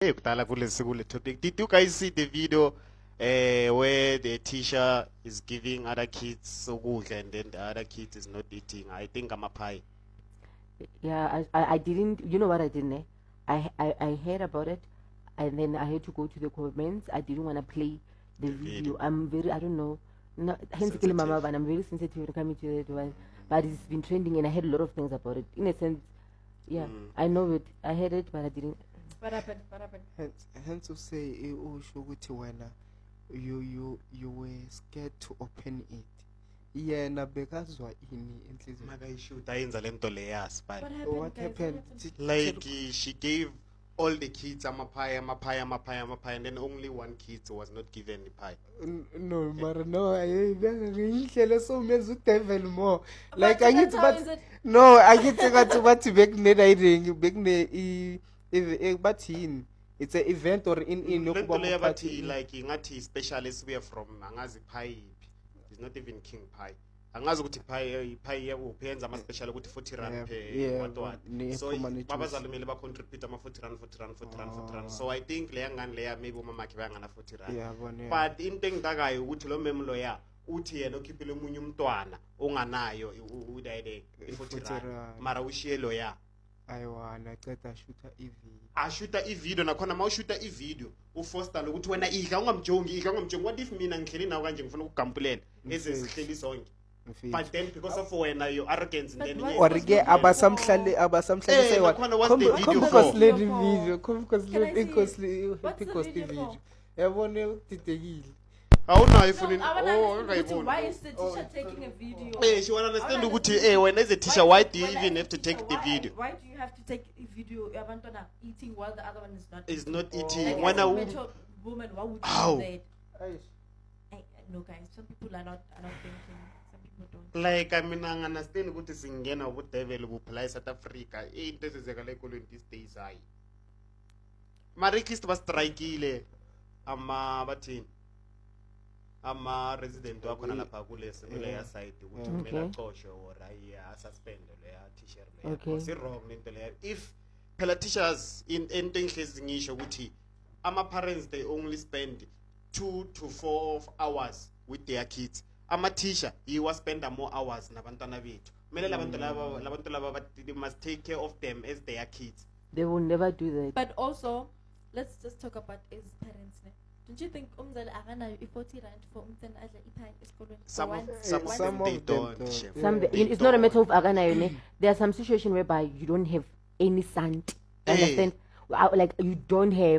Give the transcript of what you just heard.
Kudala kule topic. Did you guys see the video where the teacher is giving other kids ukudla and then the other kid is not eating? I think I'm a pie. Yeah, I didn't. You know what I didn't? I heard about it, and then I had to go to the comments. I didn't want to play the video. I'm very, I don't know. No, hence Sensitive. mama, but I'm very sensitive when coming to that one. But it's been trending, and I heard a lot of things about it. In a sense, yeah, I know it. I heard it, but I didn't. What happened? Hence to say you were scared to open it. Yena bekazwa ini enhlizweni. Makayishuta yenza lento leyas, but What happened? like she gave all the kids a pie, and then only one kid was not given the pie. No, mara no, ngihlele so menza udevil more. Like But I get how is but it- no, I get to bathi bekune daying bekune bathini. It's an event or in Lento leya yokuba bathi like ngathi specialist we are from angazi pie. It's not even king pie. Angazi ukuthi pie yakuphi yenza ama special ukuthi 40 rand per what. So babazalumele ba contribute ama 40 rand. So I think leya ngani leya maybe umama akhe bayangana 40 rand. Yeah, bona. But into engidakayo ukuthi lo mem loya uthi yena ukhiphile umunye umntwana onganayo udayile 40 rand. Mara ushiye loya. Ayiwana ceda shoota ivi. Ashuta ivideo nakhona mawushuta ivideo ufoster lokuthi wena idla ungamjongi what if mina ngihleli nawe kanje ngifuna ukugampulela ezesihleli zonke but then because of wena your arrogance But then why- Or ke abasamhlali say what? nakhona what's the video Come for? because lady video, come because Can I lady see? What's the because video video. for? Yabone udidekile. awunayo No, ifuni I want to understand ungayiboni why is the teacher taking a video? she wanna understand I ukuthi understand wena as a teacher why do you even have to take the video Why do you have to take a video? Abantwana eating while the other one is not. is not Like, eating as when a I mature woman, why would you Ow. do that? No, guys. Some people are not thinking. Some people don't. like I mean I understand ukuthi singena ubudevil buphila eSouth Africa into ezenzekala ekolweni these days hayi mara Christ bastrikeile ama bathini ama resident wakhona lapha kule leya side ukuthi kumele aqoshwe or ayi suspend leya teacher leya because wrong lento leya if phela teachers into enhlezi ngisho ukuthi ama parents they only spend 2 to 4 hours with their kids ama teacher he was spend more hours nabantwana bethu kumele labantu laba they must take care of them as their kids. They will never do that. But also, let's just talk about as parents. Ne? Don't you think umzali akanayo i-40 rand for umntwana adla ipie esikolweni? Some For of one- some one- of them they of them don't. don't. Chef. It's not a matter of aganayo. There are some situations whereby you don't have any sant. Hey. Understand? Like you don't have